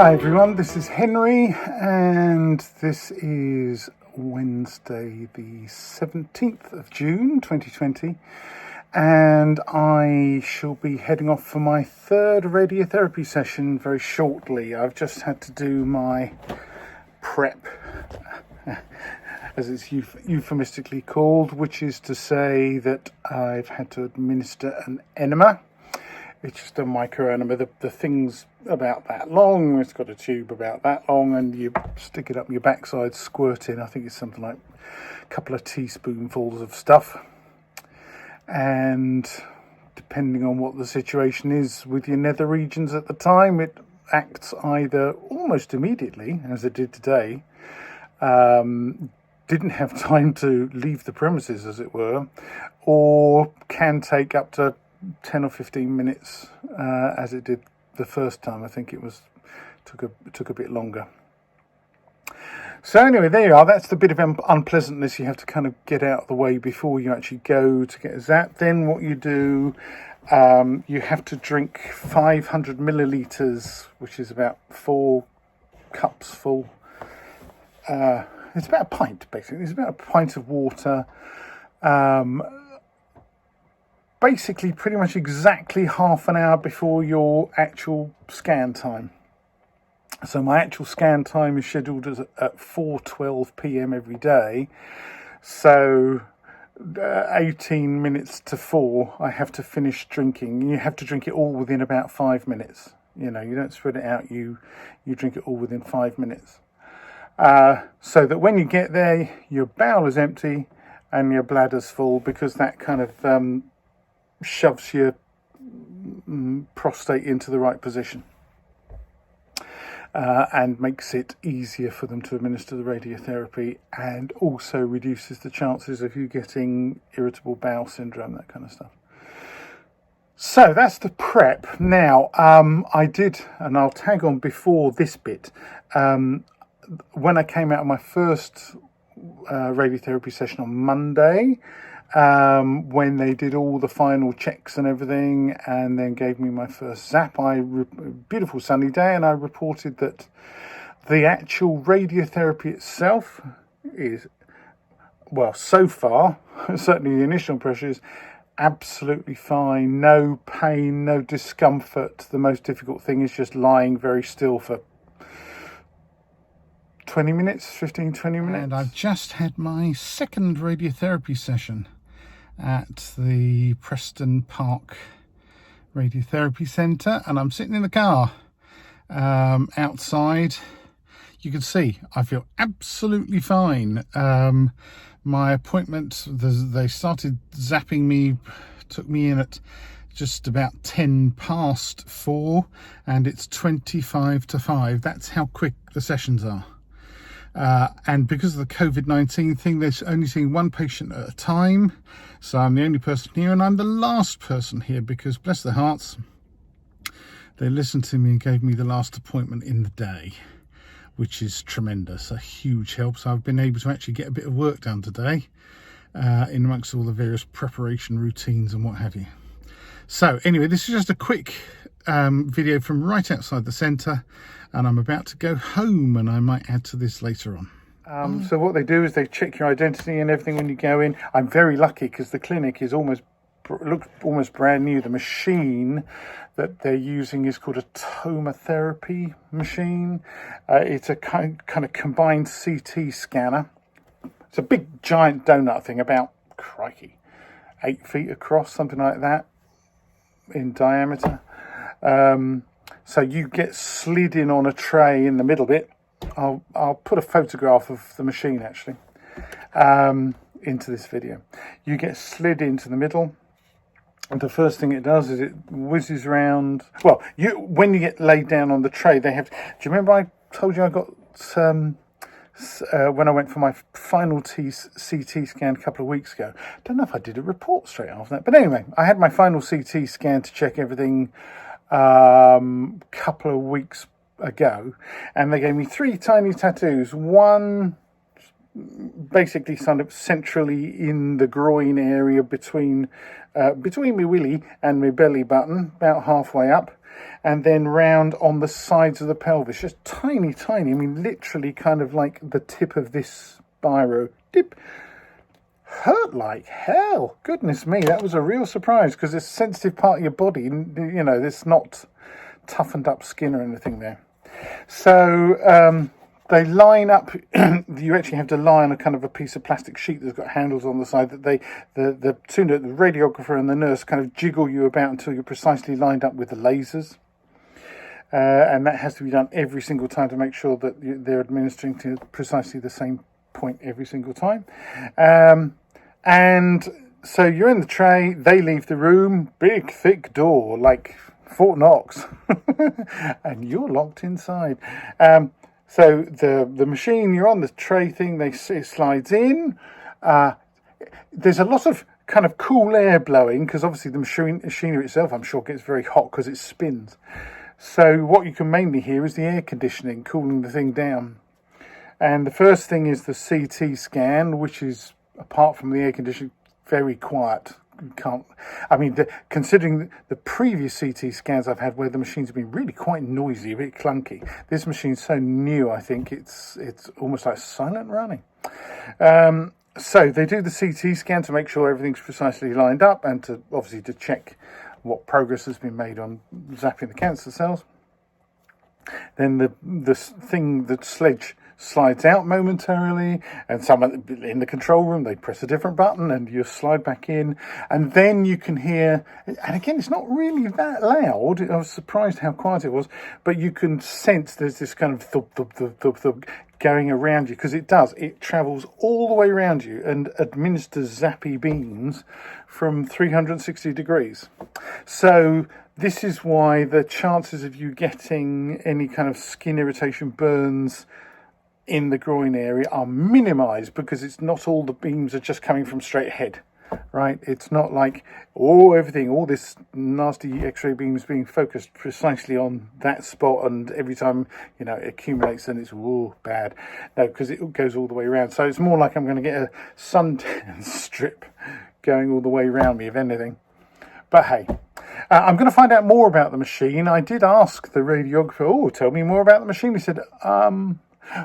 Hi everyone, this is Henry and this is Wednesday the 17th of June 2020 and I shall be heading off for my third radiotherapy session very shortly. I've just had to do my prep, as it's euphemistically called, which is to say that I've had to administer an enema. It's just a microenema. The thing's about that long. It's got a tube about that long, and you stick it up your backside, squirt in. I think it's something like a couple of teaspoonfuls of stuff. And depending on what the situation is with your nether regions at the time, it acts either almost immediately, as it did today. Didn't have time to leave the premises, as it were, or can take up to 10 or 15 minutes, as it did the first time. I think it took a bit longer. So anyway, there you are. That's the bit of unpleasantness you have to kind of get out of the way before you actually go to get a zap. Then what you do, you have to drink 500 millilitres, which is about 4 cups full. It's about a pint, basically. It's about a pint of water. Basically pretty much exactly half an hour before your actual scan time. So my actual scan time is scheduled at 4:12 p.m. every day. So 18 minutes to 4, I have to finish drinking. You have to drink it all within about 5 minutes. You know, you don't spread it out, you drink it all within 5 minutes. So that when you get there, your bowel is empty and your bladder's full, because that kind of shoves your prostate into the right position, and makes it easier for them to administer the radiotherapy, and also reduces the chances of you getting irritable bowel syndrome, that kind of stuff. So that's the prep. Now, I did, and I'll tag on before this bit, when I came out of my first radiotherapy session on Monday, when they did all the final checks and everything, and then gave me my first zap, beautiful sunny day, and I reported that the actual radiotherapy itself is, well, so far, certainly the initial impression is absolutely fine. No pain, no discomfort. The most difficult thing is just lying very still for 20 minutes. And I've just had my second radiotherapy session at the Preston Park Radiotherapy Centre, and I'm sitting in the car outside. You can see I feel absolutely fine. My appointment, they started zapping me, took me in at just about 10 past 4, and it's 25 to 5. That's how quick the sessions are. And because of the COVID-19 thing, they're only seeing one patient at a time. So I'm the only person here, and I'm the last person here because, bless their hearts, they listened to me and gave me the last appointment in the day, which is tremendous, a huge help. So I've been able to actually get a bit of work done today, in amongst all the various preparation routines and what have you. So anyway, this is just a quick video from right outside the centre, and I'm about to go home, and I might add to this later on. So what they do is they check your identity and everything when you go in. I'm very lucky because the clinic is looks almost brand new. The machine that they're using is called a tomotherapy machine. It's a kind of combined CT scanner. It's a big giant donut thing, about, crikey, 8 feet across, something like that in diameter. So you get slid in on a tray in the middle bit. I'll put a photograph of the machine actually into this video. You get slid into the middle, and the first thing it does is it whizzes round. Well, when you get laid down on the tray, they have. Do you remember I told you I got when I went for my final CT scan a couple of weeks ago? Don't know if I did a report straight after that, but anyway, I had my final CT scan to check everything couple of weeks ago, and they gave me 3 tiny tattoos, one basically kind of centrally in the groin area between my willy and my belly button, about halfway up, and then round on the sides of the pelvis, just tiny, I mean literally kind of like the tip of this biro dip. Hurt like hell. Goodness me, that was a real surprise, because it's a sensitive part of your body, you know, there's not toughened up skin or anything there. So they line up. You actually have to lie on a kind of a piece of plastic sheet that's got handles on the side that the radiographer and the nurse kind of jiggle you about until you're precisely lined up with the lasers. And that has to be done every single time to make sure that they're administering to precisely the same point every single time. And so you're in the tray, they leave the room, big thick door, like Fort Knox, and you're locked inside. So the machine, you're on the tray thing, it slides in. There's a lot of kind of cool air blowing, because obviously the machinery itself, I'm sure, gets very hot because it spins. So what you can mainly hear is the air conditioning cooling the thing down. And the first thing is the CT scan, which is, apart from the air conditioning, very quiet. Considering the previous CT scans I've had where the machines have been really quite noisy, a bit clunky, this machine's so new, I think it's almost like silent running. So they do the CT scan to make sure everything's precisely lined up, and to obviously to check what progress has been made on zapping the cancer cells. Then the sledge slides out momentarily, and someone in the control room, they press a different button and you slide back in, and then you can hear, and again, it's not really that loud. I was surprised how quiet it was, but you can sense there's this kind of thump, thump, thump, thump, thump going around you, because it travels all the way around you and administers zappy beams from 360 degrees. So this is why the chances of you getting any kind of skin irritation, burns in the groin area are minimized, because it's not all the beams are just coming from straight ahead, right? It's not like all this nasty x-ray beams being focused precisely on that spot, and every time, you know, it accumulates and it's bad. No, because it goes all the way around. So it's more like I'm going to get a suntan strip going all the way around me, if anything. But hey, I'm going to find out more about the machine. I did ask the radiographer, tell me more about the machine. He said,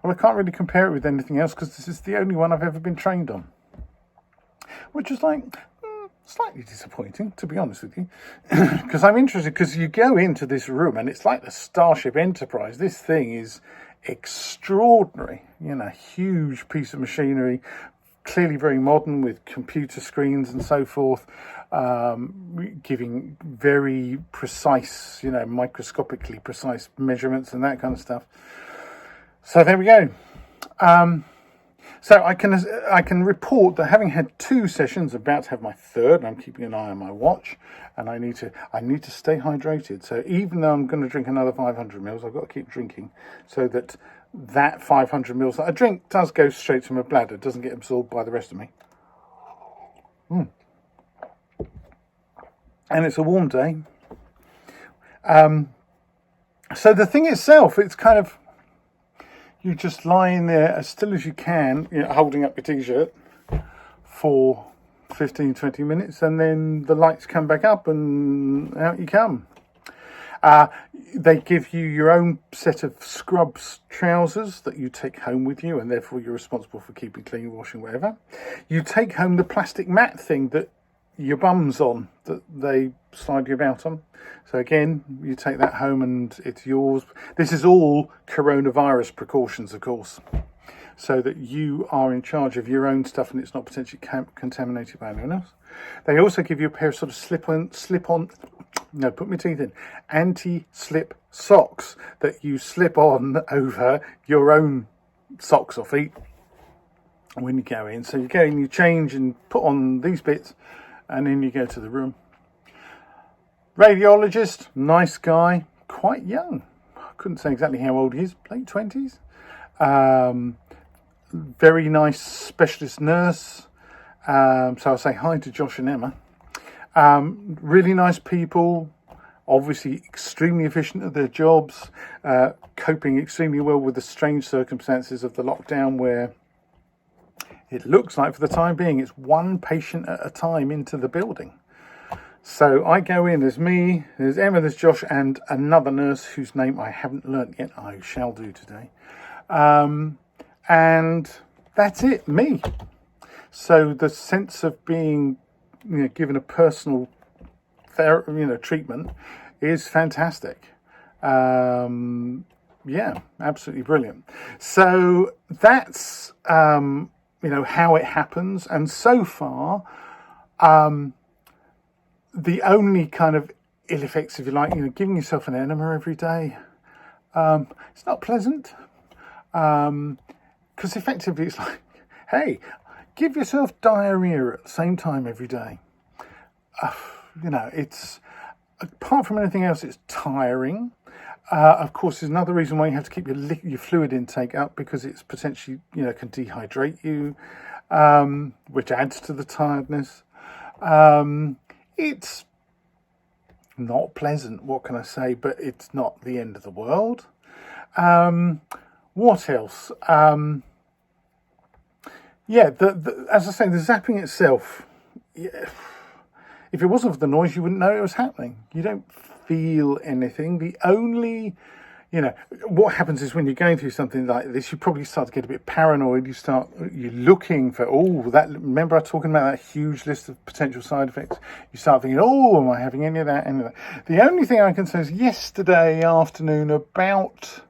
well, I can't really compare it with anything else, because this is the only one I've ever been trained on. Which is like slightly disappointing, to be honest with you, because I'm interested, because you go into this room and it's like the Starship Enterprise. This thing is extraordinary, you know, huge piece of machinery, clearly very modern, with computer screens and so forth, giving very precise, you know, microscopically precise measurements and that kind of stuff. So there we go. So I can report that, having had 2 sessions, about to have my third, and I'm keeping an eye on my watch, and I need to stay hydrated. So even though I'm going to drink another 500 mils, I've got to keep drinking, so that 500 mils that I drink does go straight to my bladder, doesn't get absorbed by the rest of me. And it's a warm day. So the thing itself, it's kind of, you just lie in there as still as you can, you know, holding up your t-shirt for 15-20 minutes, and then the lights come back up and out you come. They give you your own set of scrubs trousers that you take home with you, and therefore you're responsible for keeping clean, washing, whatever. You take home the plastic mat thing that your bum's on, that they slide you about on. So again, you take that home and it's yours. This is all coronavirus precautions, of course, so that you are in charge of your own stuff and it's not potentially contaminated by anyone else. They also give you a pair of sort of anti-slip socks that you slip on over your own socks or feet when you go in. So you go in, you change and put on these bits, and then you go to the room. Radiologist, nice guy, quite young. I couldn't say exactly how old he is, late 20s. Very nice specialist nurse. So I'll say hi to Josh and Emma. Really nice people, obviously extremely efficient at their jobs, coping extremely well with the strange circumstances of the lockdown, where It looks like for the time being it's one patient at a time into the building. So I go in, there's me, there's Emma, there's Josh, and another nurse whose name I haven't learnt yet. I shall do today. And that's it, me. So the sense of being, given a personal treatment is fantastic. Yeah, absolutely brilliant. So that's how it happens, and so far the only kind of ill effects, if you like, giving yourself an enema every day, it's not pleasant, because effectively it's like, hey, give yourself diarrhea at the same time every day. It's, apart from anything else, it's tiring. Of course, there's another reason why you have to keep your fluid intake up, because it's potentially, can dehydrate you, which adds to the tiredness. It's not pleasant, what can I say, but it's not the end of the world. What else? As I say, the zapping itself, if it wasn't for the noise, you wouldn't know it was happening. You don't feel anything. The only, what happens is when you're going through something like this, you probably start to get a bit paranoid. You're looking for, remember I was talking about that huge list of potential side effects? You start thinking, am I having any of that, any of that? The only thing I can say is yesterday afternoon, about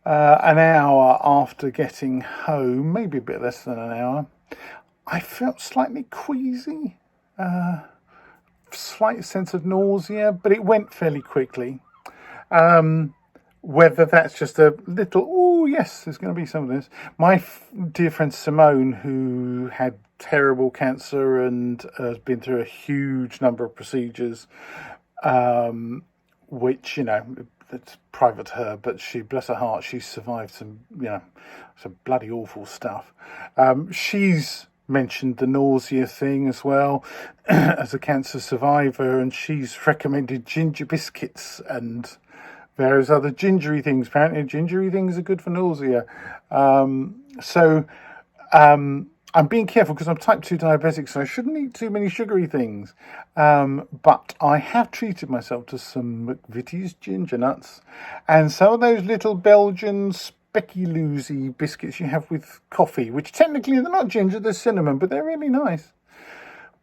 an hour after getting home, maybe a bit less than an hour, I felt slightly queasy. Slight sense of nausea, but it went fairly quickly. Whether that's just a little, yes, there's going to be some of this. My dear friend Simone, who had terrible cancer and has been through a huge number of procedures, which, it's private to her, but she, bless her heart, she's survived some bloody awful stuff. She's mentioned the nausea thing as well as a cancer survivor, and she's recommended ginger biscuits and various other gingery things. Apparently gingery things are good for nausea. I'm being careful because I'm type 2 diabetic, so I shouldn't eat too many sugary things. But I have treated myself to some McVitie's ginger nuts and some of those little Belgian speculoosy biscuits you have with coffee, which technically they're not ginger, they're cinnamon, but they're really nice.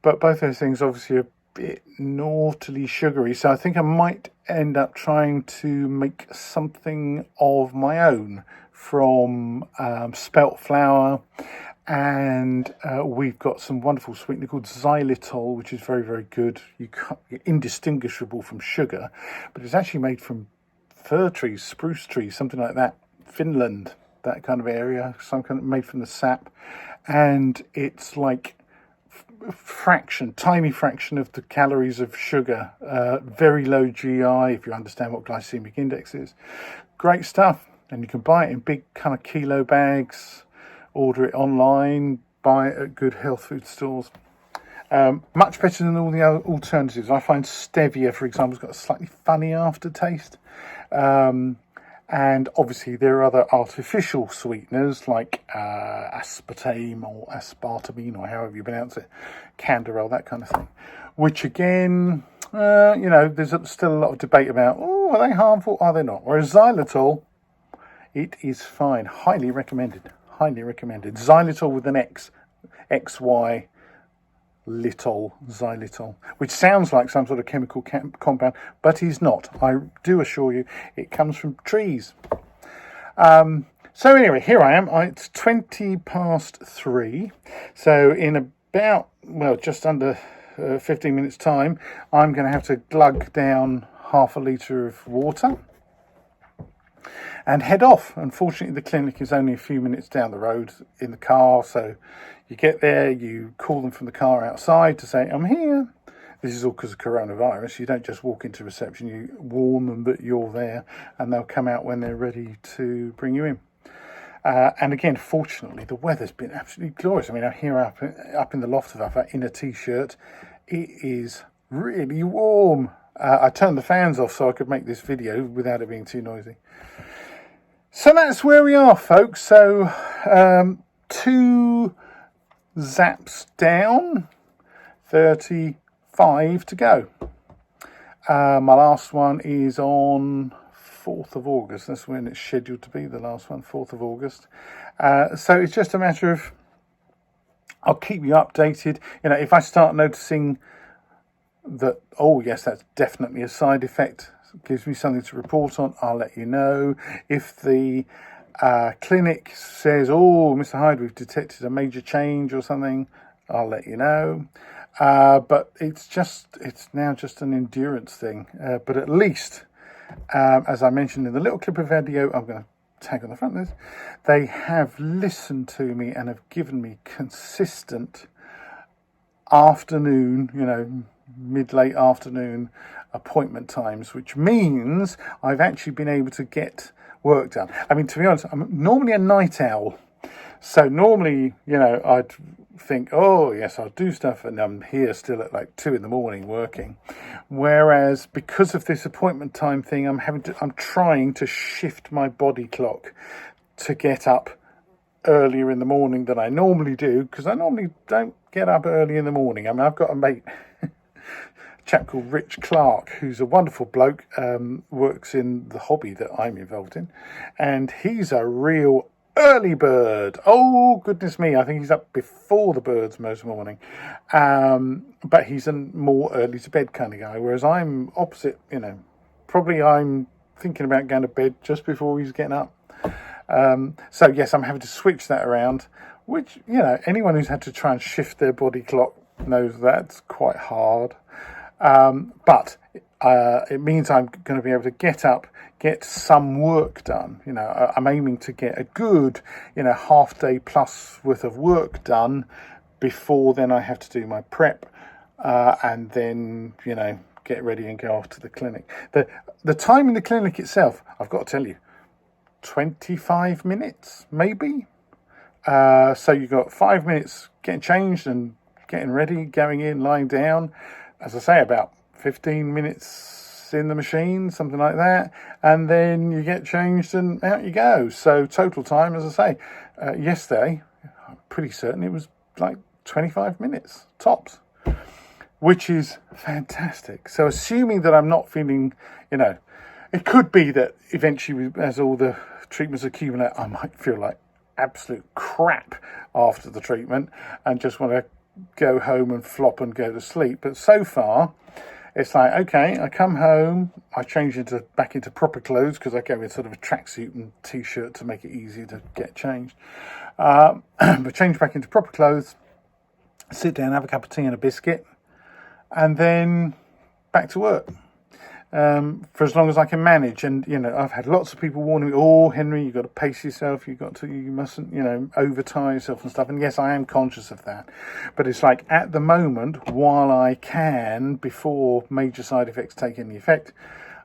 But both those things obviously are a bit naughtily sugary, so I think I might end up trying to make something of my own from spelt flour, and we've got some wonderful sweetener called xylitol, which is very, very good. You're indistinguishable from sugar, but it's actually made from fir trees, spruce trees, something like that. Finland, that kind of area, some kind of made from the sap, and it's like tiny fraction of the calories of sugar, very low GI if you understand what glycemic index is. Great stuff, and you can buy it in big kind of kilo bags, order it online, buy it at good health food stores. Much better than all the other alternatives. I find stevia, for example, has got a slightly funny aftertaste. And obviously there are other artificial sweeteners like aspartame or aspartamine, or however you pronounce it, Canderel, that kind of thing, which again, there's still a lot of debate about, are they harmful, are they not? Whereas xylitol, it is fine. Highly recommended. Xylitol with an X, XY, xylitol, which sounds like some sort of chemical compound, but is not. I do assure you, it comes from trees. So anyway, here I am. It's 3:20. So in about, just under 15 minutes time, I'm going to have to glug down half a litre of water and head off. Unfortunately, the clinic is only a few minutes down the road in the car, so you get there, you call them from the car outside to say, I'm here. This is all because of coronavirus. You don't just walk into reception, you warn them that you're there, and they'll come out when they're ready to bring you in. And again, fortunately, the weather's been absolutely glorious. I mean, I'm here up in the loft in a t-shirt. It is really warm. I turned the fans off so I could make this video without it being too noisy. So that's where we are, folks. So 2 zaps down, 35 to go. My last one is on 4th of August. That's when it's scheduled to be, the last one, 4th of August. So it's just a matter of, I'll keep you updated. You know, if I start noticing that, oh yes, that's definitely a side effect, gives me something to report on, I'll let you know. If the clinic says, oh, Mr. Hyde, we've detected a major change or something, I'll let you know. But it's now just an endurance thing. But at least, as I mentioned in the little clip of video, I'm going to tag on the front of this, they have listened to me and have given me consistent afternoon, you know, mid-late afternoon appointment times, which means I've actually been able to get work done. I mean, to be honest, I'm normally a night owl. So normally, you know, I'd think, oh, yes, I'll do stuff, and I'm here still at like 2 in the morning working. Whereas because of this appointment time thing, I'm trying to shift my body clock to get up earlier in the morning than I normally do, because I normally don't get up early in the morning. I mean, I've got a mate, a chap called Rich Clark, who's a wonderful bloke, works in the hobby that I'm involved in, and he's a real early bird. Oh, goodness me. I think he's up before the birds most morning. But he's a more early to bed kind of guy, whereas I'm opposite, you know. Probably I'm thinking about going to bed just before he's getting up. So, yes, I'm having to switch that around, which, you know, anyone who's had to try and shift their body clock knows that's quite hard. But it means I'm going to be able to get up, get some work done. You know, I'm aiming to get a good, you know, half day plus worth of work done before then I have to do my prep, and then, you know, get ready and go off to the clinic. The time in the clinic itself, I've got to tell you, 25 minutes, maybe. So you've got 5 minutes getting changed and getting ready, going in, lying down. As I say, about 15 minutes in the machine, something like that, and then you get changed and out you go. So total time, as I say, yesterday, I'm pretty certain it was like 25 minutes tops, which is fantastic. So assuming that I'm not feeling, you know, it could be that eventually as all the treatments accumulate, I might feel like absolute crap after the treatment and just want to go home and flop and go to sleep. But so far, it's like, okay, I come home, I change back into proper clothes, because I go with sort of a tracksuit and t-shirt to make it easier to get changed. But change back into proper clothes, sit down, have a cup of tea and a biscuit, and then back to work. For as long as I can manage. And, you know, I've had lots of people warning me, oh, Henry, you've got to pace yourself, you mustn't, you know, overtire yourself and stuff. And yes, I am conscious of that. But it's like, at the moment, while I can, before major side effects take any effect,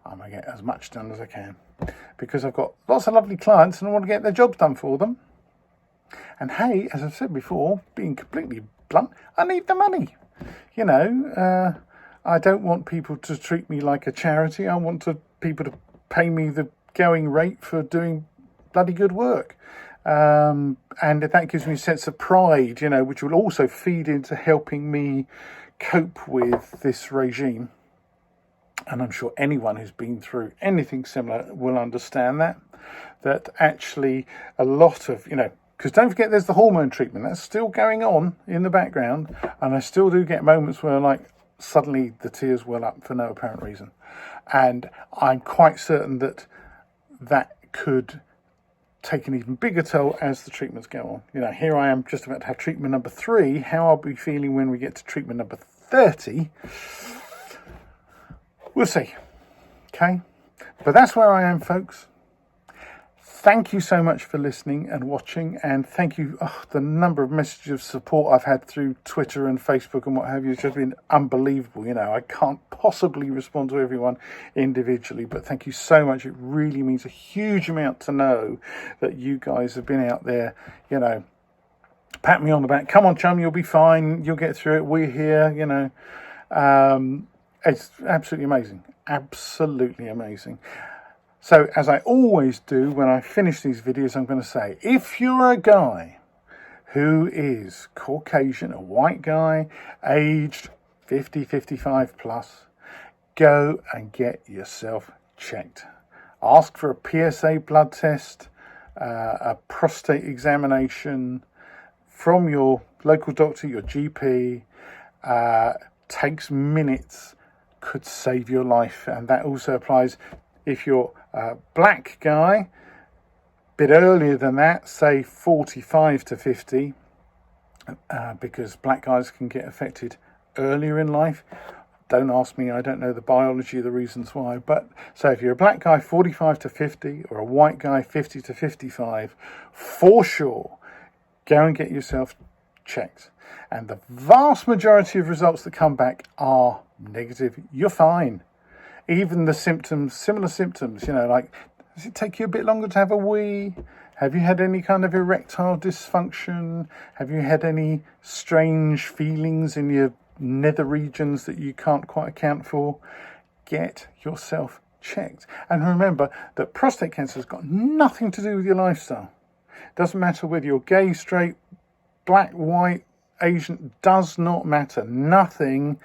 I'm going to get as much done as I can. Because I've got lots of lovely clients and I want to get their jobs done for them. And hey, as I've said before, being completely blunt, I need the money. You know, I don't want people to treat me like a charity. I want people to pay me the going rate for doing bloody good work. And that gives me a sense of pride, you know, which will also feed into helping me cope with this regime. And I'm sure anyone who's been through anything similar will understand that actually a lot of, you know, because don't forget there's the hormone treatment. That's still going on in the background. And I still do get moments where, like, suddenly the tears well up for no apparent reason. And I'm quite certain that could take an even bigger toll as the treatments go on. You know, here I am just about to have treatment number 3. How I'll be feeling when we get to treatment number 30, we'll see. Okay? But that's where I am, folks. Thank you so much for listening and watching, and thank you. The number of messages of support I've had through Twitter and Facebook and what have you has just been unbelievable. You know, I can't possibly respond to everyone individually, but thank you so much. It really means a huge amount to know that you guys have been out there, you know, pat me on the back. Come on, chum, you'll be fine. You'll get through it. We're here, you know. It's absolutely amazing. Absolutely amazing. So, as I always do when I finish these videos, I'm going to say, if you're a guy who is Caucasian, a white guy, aged 50, 55 plus, go and get yourself checked. Ask for a PSA blood test, a prostate examination from your local doctor, your GP. Takes minutes, could save your life. And that also applies if you're a black guy, bit earlier than that, say 45 to 50, because black guys can get affected earlier in life. Don't ask me, I don't know the biology, the reasons why. But so if you're a black guy 45 to 50 or a white guy 50 to 55, for sure, go and get yourself checked. And the vast majority of results that come back are negative. You're fine. Even the symptoms, similar symptoms, like, does it take you a bit longer to have a wee? Have you had any kind of erectile dysfunction? Have you had any strange feelings in your nether regions that you can't quite account for? Get yourself checked. And remember that prostate cancer has got nothing to do with your lifestyle. It doesn't matter whether you're gay, straight, black, white, Asian, does not matter. Nothing,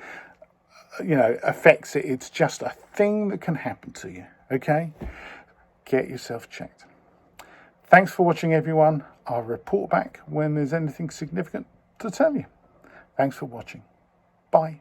affects it. It's just a thing that can happen to you. Okay? Get yourself checked. Thanks for watching, everyone. I'll report back when there's anything significant to tell you. Thanks for watching. Bye.